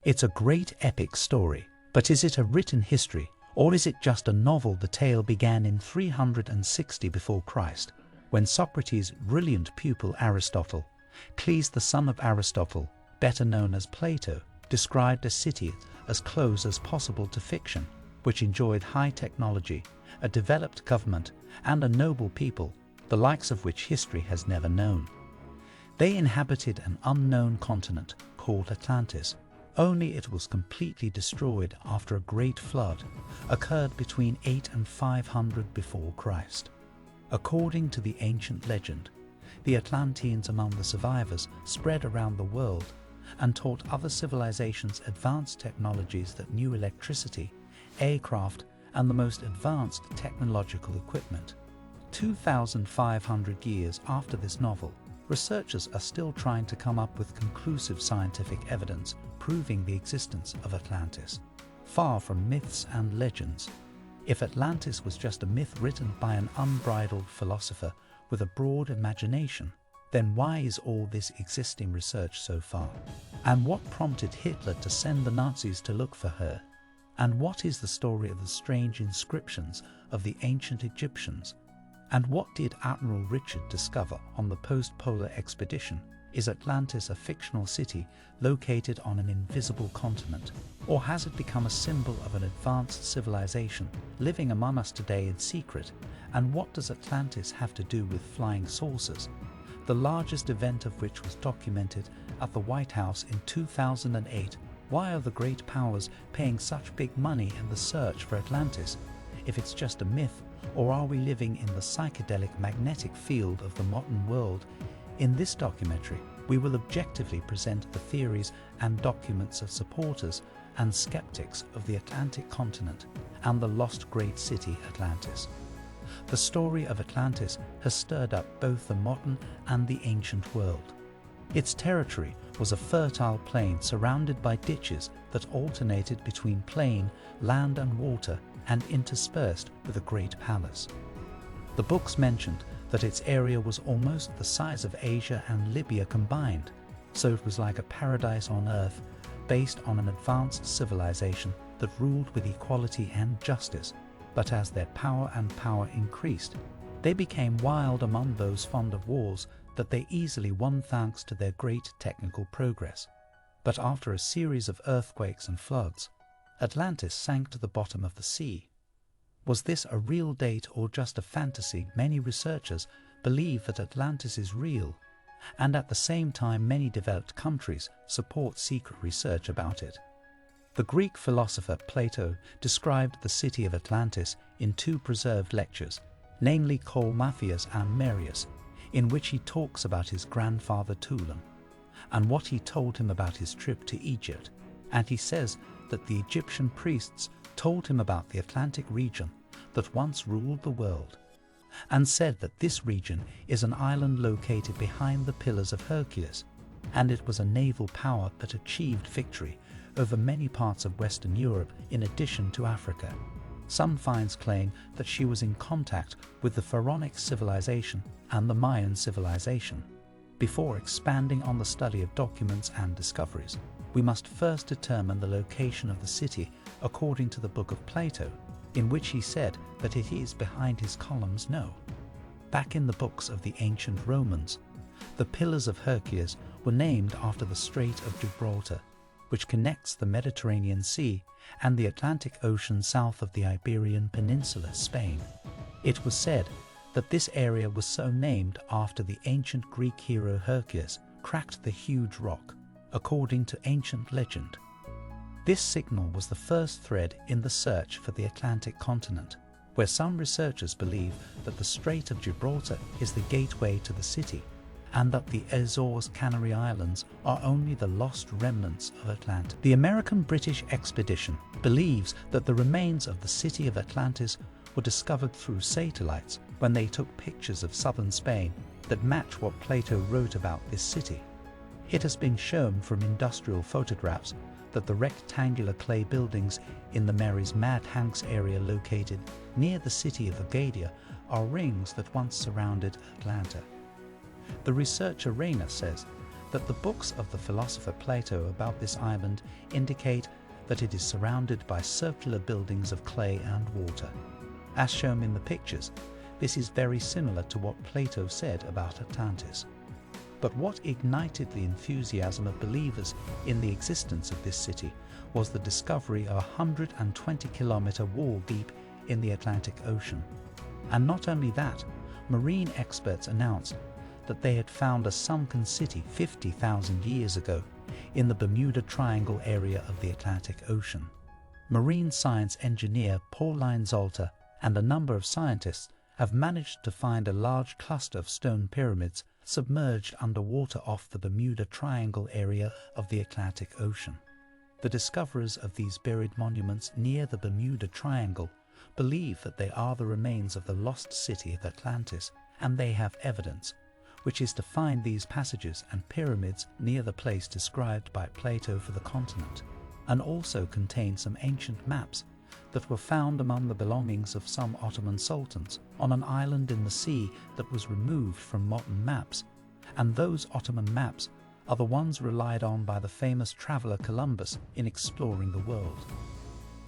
It's a great epic story, but is it a written history, or is it just a novel? The tale began in 360 before Christ, when Socrates' brilliant pupil Aristotle, Cleis the son of Aristotle, better known as Plato, described a city as close as possible to fiction, which enjoyed high technology, a developed government, and a noble people, the likes of which history has never known. They inhabited an unknown continent called Atlantis, only it was completely destroyed after a great flood occurred between 8 and 500 before Christ. According to the ancient legend, the Atlanteans among the survivors spread around the world and taught other civilizations advanced technologies that knew electricity, aircraft, and the most advanced technological equipment. 2,500 years after this novel, researchers are still trying to come up with conclusive scientific evidence proving the existence of Atlantis. Far from myths and legends, if Atlantis was just a myth written by an unbridled philosopher with a broad imagination, then why is all this existing research so far? And what prompted Hitler to send the Nazis to look for her? And what is the story of the strange inscriptions of the ancient Egyptians? And what did Admiral Richard discover on the post-polar expedition? Is Atlantis a fictional city located on an invisible continent? Or has it become a symbol of an advanced civilization living among us today in secret? And what does Atlantis have to do with flying saucers, the largest event of which was documented at the White House in 2008? Why are the great powers paying such big money in the search for Atlantis, if it's just a myth? Or are we living in the psychedelic magnetic field of the modern world? In this documentary, we will objectively present the theories and documents of supporters and skeptics of the Atlantic continent and the lost great city Atlantis. The story of Atlantis has stirred up both the modern and the ancient world. Its territory was a fertile plain surrounded by ditches that alternated between plain, land and water, and interspersed with a great palace. The books mentioned that its area was almost the size of Asia and Libya combined, so it was like a paradise on earth based on an advanced civilization that ruled with equality and justice. But as their power increased, they became wild among those fond of wars that they easily won thanks to their great technical progress. But after a series of earthquakes and floods, Atlantis sank to the bottom of the sea. Was this a real date or just a fantasy? Many researchers believe that Atlantis is real, and at the same time many developed countries support secret research about it. The Greek philosopher Plato described the city of Atlantis in two preserved lectures, namely Colmathias and Marius, in which he talks about his grandfather Tulan and what he told him about his trip to Egypt, and he says that the Egyptian priests told him about the Atlantic region that once ruled the world, and said that this region is an island located behind the Pillars of Hercules, and it was a naval power that achieved victory over many parts of Western Europe in addition to Africa. Some finds claim that she was in contact with the Pharaonic civilization and the Mayan civilization. Before expanding on the study of documents and discoveries, we must first determine the location of the city according to the book of Plato, in which he said that it is behind his columns. No. Back in the books of the ancient Romans, the Pillars of Hercules were named after the Strait of Gibraltar, which connects the Mediterranean Sea and the Atlantic Ocean south of the Iberian Peninsula, Spain. It was said that this area was so named after the ancient Greek hero Hercules cracked the huge rock, according to ancient legend. This signal was the first thread in the search for the Atlantic continent, where some researchers believe that the Strait of Gibraltar is the gateway to the city, and that the Azores Canary Islands are only the lost remnants of Atlantis. The American-British expedition believes that the remains of the city of Atlantis were discovered through satellites when they took pictures of southern Spain that match what Plato wrote about this city. It has been shown from industrial photographs that the rectangular clay buildings in the Mary's Mad Hanks area located near the city of Agadir are rings that once surrounded Atlanta. The researcher Rayner says that the books of the philosopher Plato about this island indicate that it is surrounded by circular buildings of clay and water. As shown in the pictures, this is very similar to what Plato said about Atlantis. But what ignited the enthusiasm of believers in the existence of this city was the discovery of a 120-kilometer wall deep in the Atlantic Ocean. And not only that, marine experts announced that they had found a sunken city 50,000 years ago in the Bermuda Triangle area of the Atlantic Ocean. Marine science engineer Pauline Zolter and a number of scientists have managed to find a large cluster of stone pyramids submerged underwater off the Bermuda Triangle area of the Atlantic Ocean. The discoverers of these buried monuments near the Bermuda Triangle believe that they are the remains of the lost city of Atlantis, and they have evidence, which is to find these passages and pyramids near the place described by Plato for the continent, and also contain some ancient maps that were found among the belongings of some Ottoman sultans on an island in the sea that was removed from modern maps, and those Ottoman maps are the ones relied on by the famous traveller Columbus in exploring the world.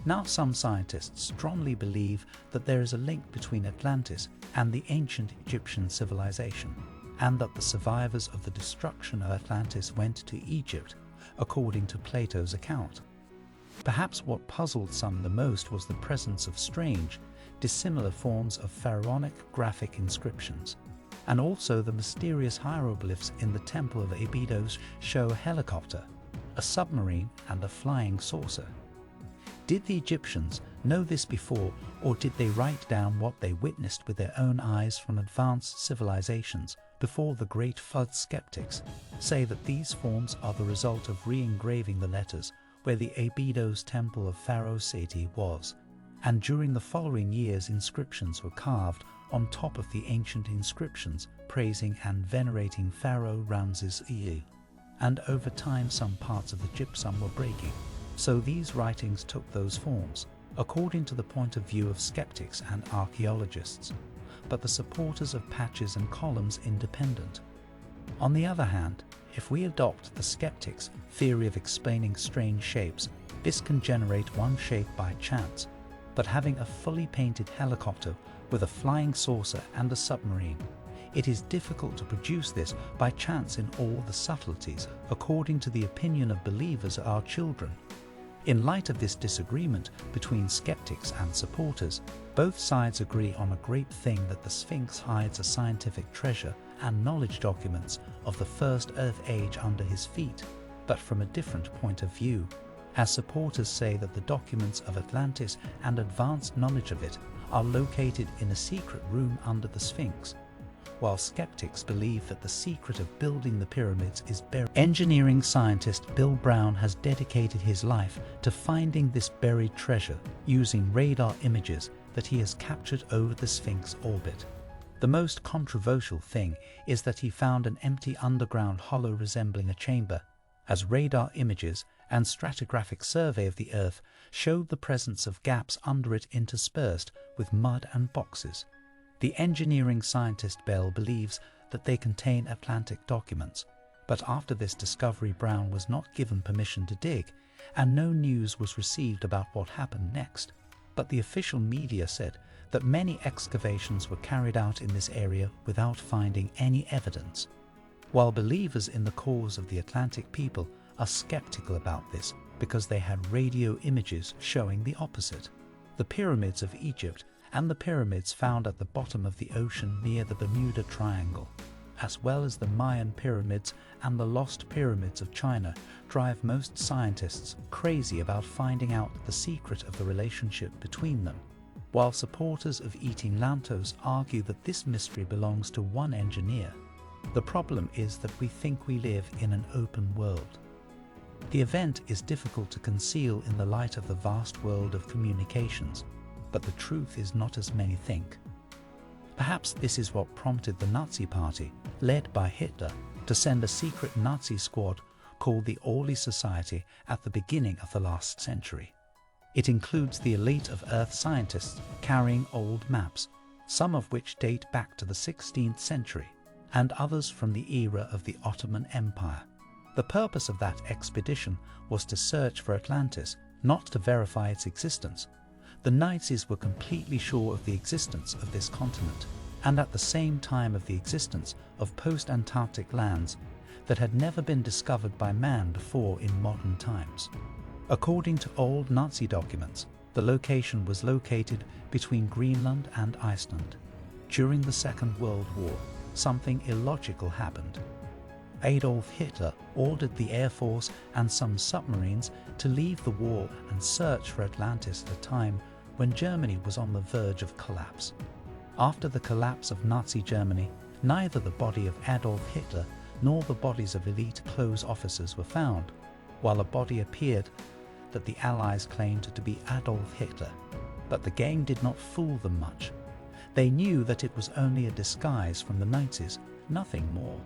Now some scientists strongly believe that there is a link between Atlantis and the ancient Egyptian civilization, and that the survivors of the destruction of Atlantis went to Egypt, according to Plato's account. Perhaps what puzzled some the most was the presence of strange, dissimilar forms of pharaonic graphic inscriptions, and also the mysterious hieroglyphs in the Temple of Abydos show a helicopter, a submarine, and a flying saucer. Did the Egyptians know this before, or did they write down what they witnessed with their own eyes from advanced civilizations before the great flood? Skeptics say that these forms are the result of re-engraving the letters where the Abydos temple of Pharaoh Seti was, and during the following years inscriptions were carved on top of the ancient inscriptions praising and venerating Pharaoh Ramses II, and over time some parts of the gypsum were breaking, so these writings took those forms, according to the point of view of skeptics and archaeologists, but the supporters of patches and columns independent. On the other hand, if we adopt the skeptics' theory of explaining strange shapes, this can generate one shape by chance, but having a fully painted helicopter with a flying saucer and a submarine, it is difficult to produce this by chance in all the subtleties, according to the opinion of believers are children. In light of this disagreement between skeptics and supporters, both sides agree on a great thing, that the Sphinx hides a scientific treasure and knowledge documents of the first Earth age under his feet, but from a different point of view, as supporters say that the documents of Atlantis and advanced knowledge of it are located in a secret room under the Sphinx, while skeptics believe that the secret of building the pyramids is buried. Engineering scientist Bill Brown has dedicated his life to finding this buried treasure using radar images that he has captured over the Sphinx orbit. The most controversial thing is that he found an empty underground hollow resembling a chamber, as radar images and stratigraphic survey of the Earth showed the presence of gaps under it interspersed with mud and boxes. The engineering scientist Bell believes that they contain Atlantic documents, but after this discovery Brown was not given permission to dig, and no news was received about what happened next. But the official media said that many excavations were carried out in this area without finding any evidence, while believers in the cause of the Atlantic people are skeptical about this because they had radio images showing the opposite. The pyramids of Egypt and the pyramids found at the bottom of the ocean near the Bermuda Triangle, as well as the Mayan pyramids and the lost pyramids of China, drive most scientists crazy about finding out the secret of the relationship between them, while supporters of eating lantos argue that this mystery belongs to one engineer. The problem is that we think we live in an open world. The event is difficult to conceal in the light of the vast world of communications, but the truth is not as many think. Perhaps this is what prompted the Nazi Party, led by Hitler, to send a secret Nazi squad called the Orly Society at the beginning of the last century. It includes the elite of Earth scientists carrying old maps, some of which date back to the 16th century, and others from the era of the Ottoman Empire. The purpose of that expedition was to search for Atlantis, not to verify its existence. The Nazis were completely sure of the existence of this continent, and at the same time of the existence of post-Antarctic lands that had never been discovered by man before in modern times. According to old Nazi documents, the location was located between Greenland and Iceland. During the Second World War, something illogical happened. Adolf Hitler ordered the Air Force and some submarines to leave the war and search for Atlantis at a time when Germany was on the verge of collapse. After the collapse of Nazi Germany, neither the body of Adolf Hitler nor the bodies of elite close officers were found, while a body appeared that the Allies claimed to be Adolf Hitler. But the game did not fool them much. They knew that it was only a disguise from the Nazis, nothing more.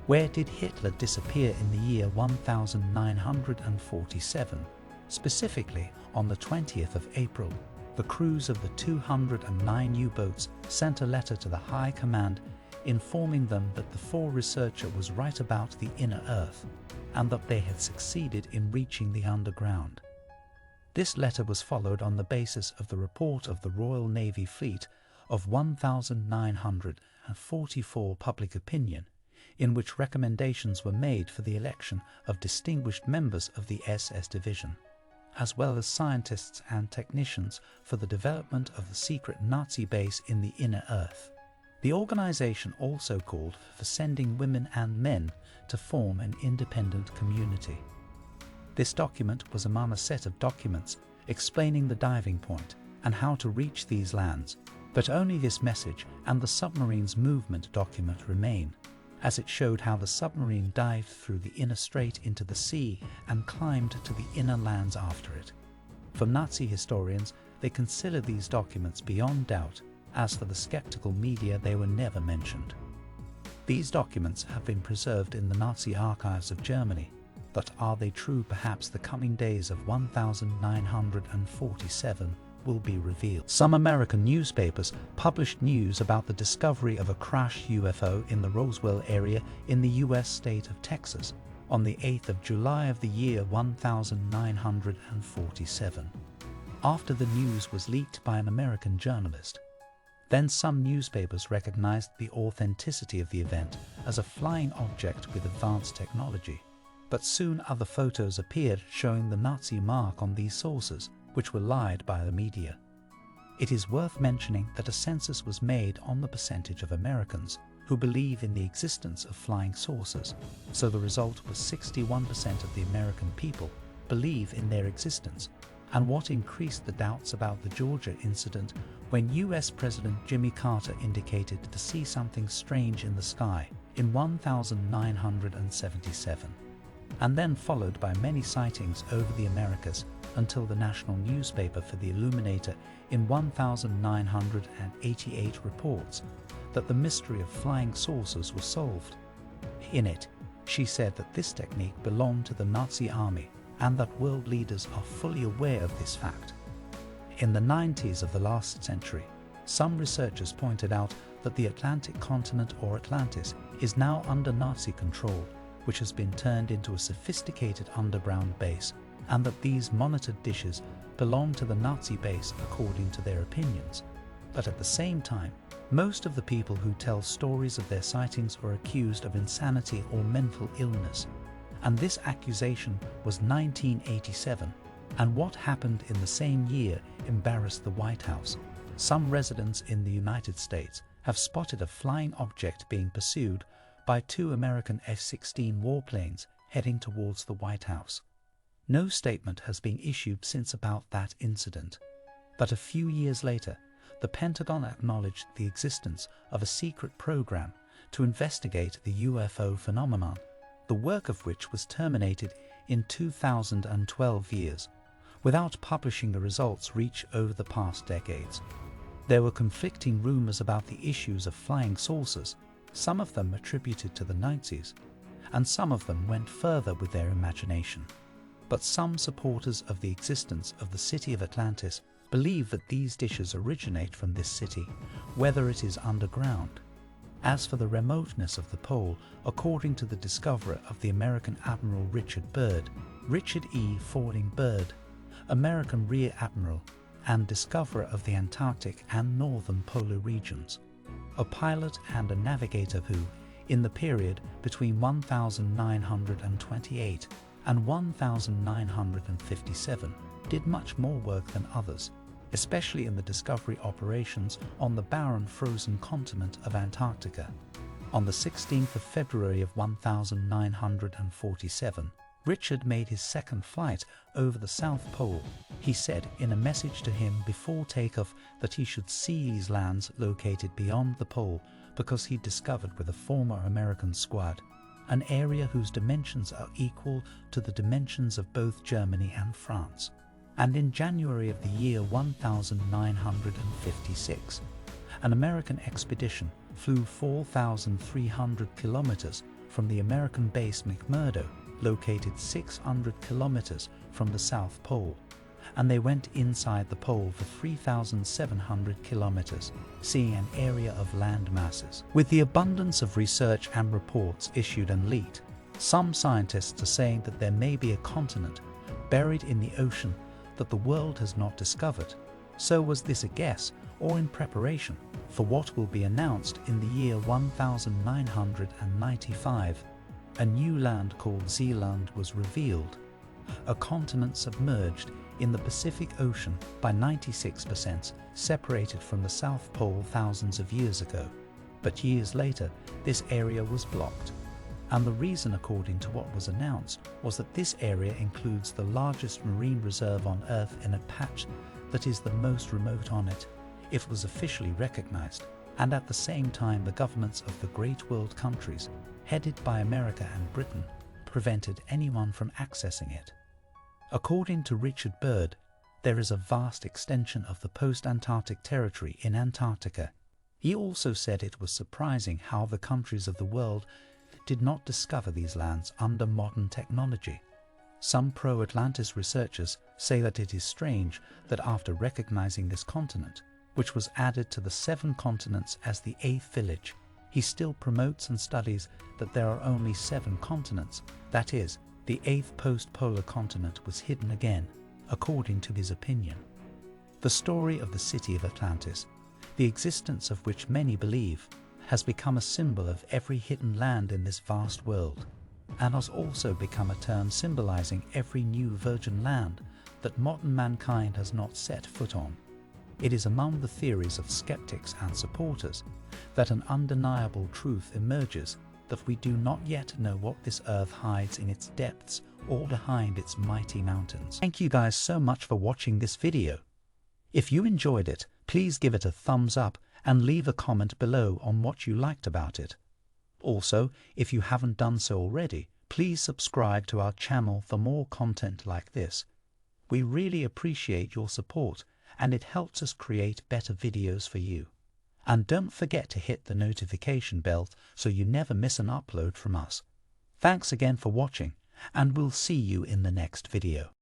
Where did Hitler disappear in the year 1947? Specifically, on the 20th of April, the crews of the 209 U-boats sent a letter to the High Command informing them that the four researcher was right about the inner Earth, and that they had succeeded in reaching the underground. This letter was followed on the basis of the report of the Royal Navy Fleet of 1944 public opinion, in which recommendations were made for the election of distinguished members of the SS Division, as well as scientists and technicians for the development of the secret Nazi base in the inner Earth. The organization also called for sending women and men to form an independent community. This document was among a set of documents explaining the diving point and how to reach these lands, but only this message and the submarine's movement document remain, as it showed how the submarine dived through the inner strait into the sea and climbed to the inner lands after it. For Nazi historians, they consider these documents beyond doubt. As for the skeptical media, they were never mentioned. These documents have been preserved in the Nazi archives of Germany, but are they true? Perhaps the coming days of 1947 will be revealed. Some American newspapers published news about the discovery of a crashed UFO in the Roswell area in the U.S. state of Texas on the 8th of July of the year 1947, after the news was leaked by an American journalist. Then some newspapers recognized the authenticity of the event as a flying object with advanced technology. But soon other photos appeared showing the Nazi mark on these sources, which were lied by the media. It is worth mentioning that a census was made on the percentage of Americans who believe in the existence of flying saucers, so the result was 61% of the American people believe in their existence, and what increased the doubts about the Georgia incident when US President Jimmy Carter indicated to see something strange in the sky in 1977, and then followed by many sightings over the Americas until the national newspaper for the Illuminator in 1988 reports that the mystery of flying saucers was solved. In it, she said that this technique belonged to the Nazi army and that world leaders are fully aware of this fact. In the 90s of the last century, some researchers pointed out that the Atlantic continent, or Atlantis, is now under Nazi control, which has been turned into a sophisticated underground base, and that these monitored dishes belong to the Nazi base according to their opinions. But at the same time, most of the people who tell stories of their sightings are accused of insanity or mental illness. And this accusation was 1987, and what happened in the same year embarrassed the White House. Some residents in the United States have spotted a flying object being pursued by 2 American F-16 warplanes heading towards the White House. No statement has been issued since about that incident, but a few years later, the Pentagon acknowledged the existence of a secret program to investigate the UFO phenomenon, the work of which was terminated in 2012 years, without publishing the results reached over the past decades. There were conflicting rumors about the issues of flying saucers, some of them attributed to the Nazis, and some of them went further with their imagination. But some supporters of the existence of the city of Atlantis believe that these dishes originate from this city, whether it is underground. As for the remoteness of the pole, according to the discoverer of the American Admiral Richard E. Fording Byrd, American Rear Admiral and discoverer of the Antarctic and northern polar regions, a pilot and a navigator who, in the period between 1928 and 1957, did much more work than others, especially in the discovery operations on the barren frozen continent of Antarctica. On the 16th of February of 1947, Richard made his second flight over the South Pole. He said in a message to him before takeoff that he should see these lands located beyond the pole because he discovered with a former American squad an area whose dimensions are equal to the dimensions of both Germany and France. And in January of the year 1956, an American expedition flew 4,300 kilometers from the American base McMurdo, located 600 kilometers from the South Pole, and they went inside the pole for 3,700 kilometers, seeing an area of land masses. With the abundance of research and reports issued and leaked, some scientists are saying that there may be a continent buried in the ocean that the world has not discovered. So was this a guess or in preparation for what will be announced in the year 1995? A new land called Zealand was revealed, a continent submerged in the Pacific Ocean by 96%, separated from the South Pole thousands of years ago. But years later, this area was blocked. And the reason, according to what was announced, was that this area includes the largest marine reserve on Earth in a patch that is the most remote on it. It was officially recognized, and at the same time the governments of the Great World countries, headed by America and Britain, prevented anyone from accessing it. According to Richard Byrd, there is a vast extension of the post-Antarctic territory in Antarctica. He also said it was surprising how the countries of the world did not discover these lands under modern technology. Some pro-Atlantis researchers say that it is strange that after recognizing this continent, which was added to the 7 continents as the 8th village, he still promotes and studies that there are only 7 continents, that is, the 8th post-polar continent was hidden again, according to his opinion. The story of the city of Atlantis, the existence of which many believe, has become a symbol of every hidden land in this vast world, and has also become a term symbolizing every new virgin land that modern mankind has not set foot on. It is among the theories of skeptics and supporters that an undeniable truth emerges that we do not yet know what this earth hides in its depths or behind its mighty mountains. Thank you guys so much for watching this video. If you enjoyed it, please give it a thumbs up and leave a comment below on what you liked about it. Also, if you haven't done so already, please subscribe to our channel for more content like this. We really appreciate your support, and it helps us create better videos for you. And don't forget to hit the notification bell so you never miss an upload from us. Thanks again for watching, and we'll see you in the next video.